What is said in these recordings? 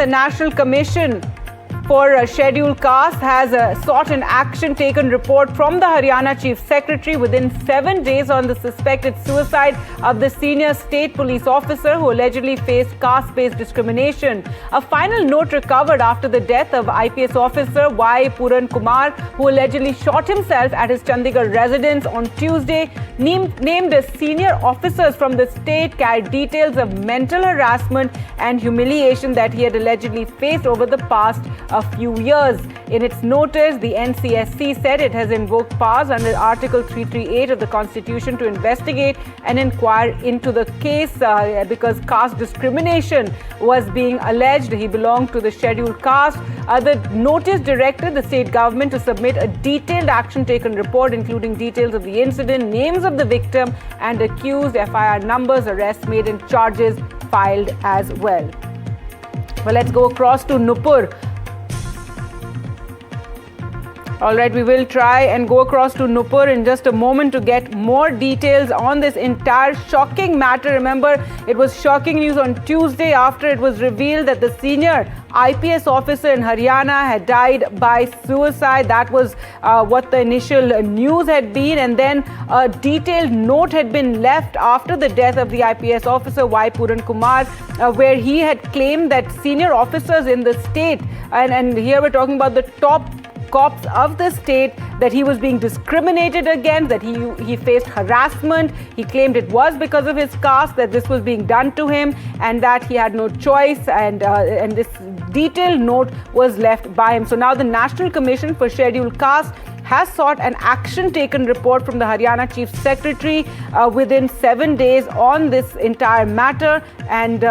the National Commission for Scheduled Caste has sought an action taken report from the Haryana Chief Secretary within 7 days on the suspected suicide of the senior state police officer who allegedly faced caste-based discrimination. A final note recovered after the death of IPS officer Y. Puran Kumar, who allegedly shot himself at his Chandigarh residence on Tuesday, named as senior officers from the state carried details of mental harassment and humiliation that he had allegedly faced over the past few years. In its notice, the NCSC said it has invoked powers under Article 338 of the Constitution to investigate and inquire into the case because caste discrimination was being alleged. He belonged to the scheduled caste. The notice directed the state government to submit a detailed action taken report, including details of the incident, names of the victim and accused, FIR numbers, arrests made and charges filed as well. Well, let's go across to Nupur. All right, we will try and go across to Nupur in just a moment to get more details on this entire shocking matter. Remember, it was shocking news on Tuesday after it was revealed that the senior IPS officer in Haryana had died by suicide. That was what the initial news had been. And then a detailed note had been left after the death of the IPS officer Y. Puran Kumar, where he had claimed that senior officers in the state, and here we're talking about the top cops of the state, that he was being discriminated against, that he faced harassment. He claimed it was because of his caste that this was being done to him, and that he had no choice, and this detailed note was left by him. So now the National Commission for Scheduled Caste has sought an action taken report from the Haryana Chief Secretary within 7 days on this entire matter, and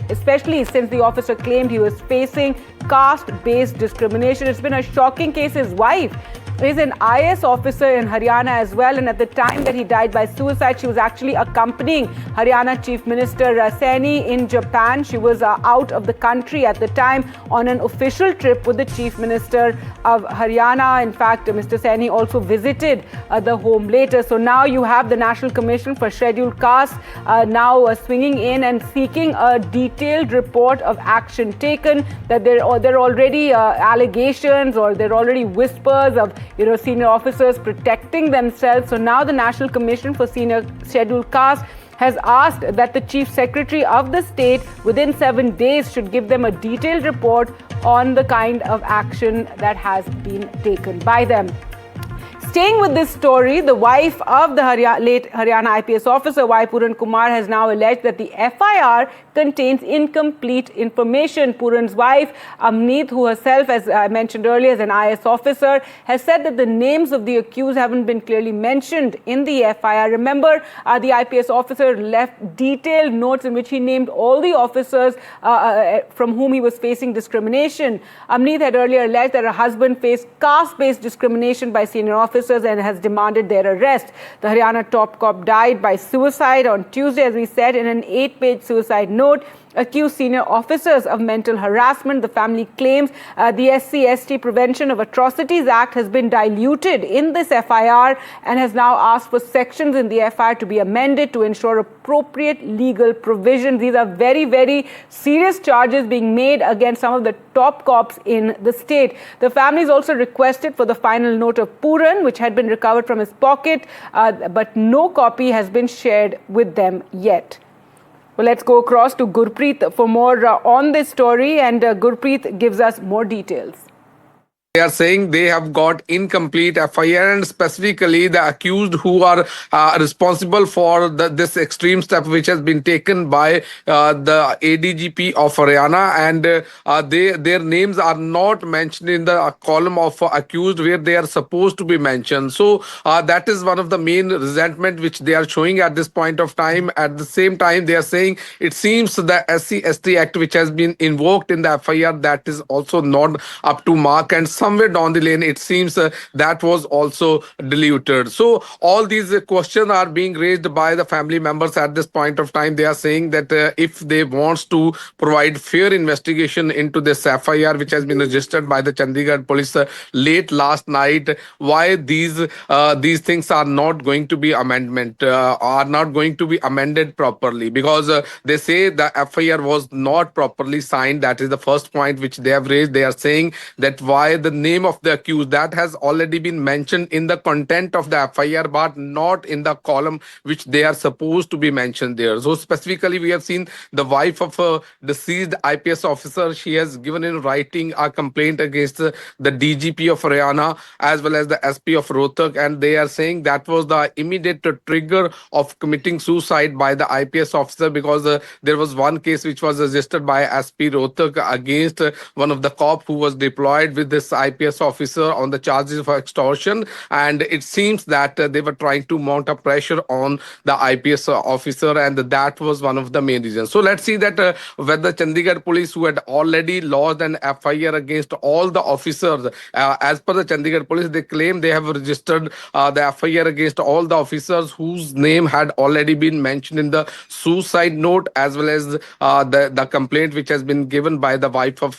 especially since the officer claimed he was facing caste-based discrimination. It's been a shocking case. His wife is an IS officer in Haryana as well, and at the time that he died by suicide, she was actually accompanying Haryana Chief Minister Saini in Japan. She was out of the country at the time on an official trip with the Chief Minister of Haryana. In fact, Mr. Saini also visited the home later. So now you have the National Commission for Scheduled Caste now swinging in and seeking a detailed report of action taken, that there are already allegations, or there are already whispers of senior officers protecting themselves. So now the National Commission for Senior Scheduled Caste has asked that the Chief Secretary of the state within 7 days should give them a detailed report on the kind of action that has been taken by them. Staying with this story, the wife of the late Haryana IPS officer Y. Puran Kumar has now alleged that the FIR contains incomplete information. Puran's wife, Amneet, who herself, as I mentioned earlier, is an IS officer, has said that the names of the accused haven't been clearly mentioned in the FIR. Remember, the IPS officer left detailed notes in which he named all the officers from whom he was facing discrimination. Amneet had earlier alleged that her husband faced caste-based discrimination by senior officers and has demanded their arrest. The Haryana top cop died by suicide on Tuesday, as we said, in an 8-page suicide note. Accused senior officers of mental harassment. The family claims the SC/ST Prevention of Atrocities Act has been diluted in this FIR and has now asked for sections in the FIR to be amended to ensure appropriate legal provisions. These are very, very serious charges being made against some of the top cops in the state. The family has also requested for the final note of Puran, which had been recovered from his pocket, but no copy has been shared with them yet. Well, let's go across to Gurpreet for more on this story, and Gurpreet gives us more details. They are saying they have got incomplete FIR, and specifically the accused who are responsible for this extreme step which has been taken by the ADGP of Haryana, and their names are not mentioned in the column of accused where they are supposed to be mentioned. So that is one of the main resentment which they are showing at this point of time. At the same time, they are saying it seems the SC/ST Act which has been invoked in the FIR, that is also not up to mark, and somewhere down the lane, it seems that was also diluted. So all these questions are being raised by the family members at this point of time. They are saying that if they wants to provide fair investigation into this FIR which has been registered by the Chandigarh police late last night, why these things are not going to be are not going to be amended properly, because they say the FIR was not properly signed. That is the first point which they have raised. They are saying that why the name of the accused that has already been mentioned in the content of the FIR but not in the column which they are supposed to be mentioned there. So specifically we have seen the wife of a deceased IPS officer. She has given in writing a complaint against the DGP of Haryana as well as the SP of Rohtak, and they are saying that was the immediate trigger of committing suicide by the IPS officer, because there was one case which was registered by SP Rohtak against one of the cop who was deployed with this IPS officer on the charges of extortion, and it seems that they were trying to mount a pressure on the IPS officer, and that was one of the main reasons. So let's see that whether Chandigarh police, who had already lodged an FIR against all the officers, as per the Chandigarh police, they claim they have registered the FIR against all the officers whose name had already been mentioned in the suicide note, as well as the complaint which has been given by the wife of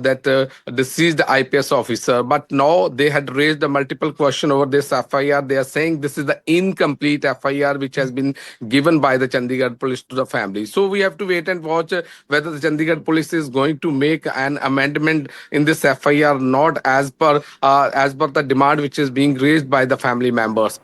that deceased IPS officer. But now they had raised a multiple question over this FIR. They are saying this is the incomplete FIR which has been given by the Chandigarh police to the family. So we have to wait and watch whether the Chandigarh police is going to make an amendment in this FIR, not as per the demand which is being raised by the family members.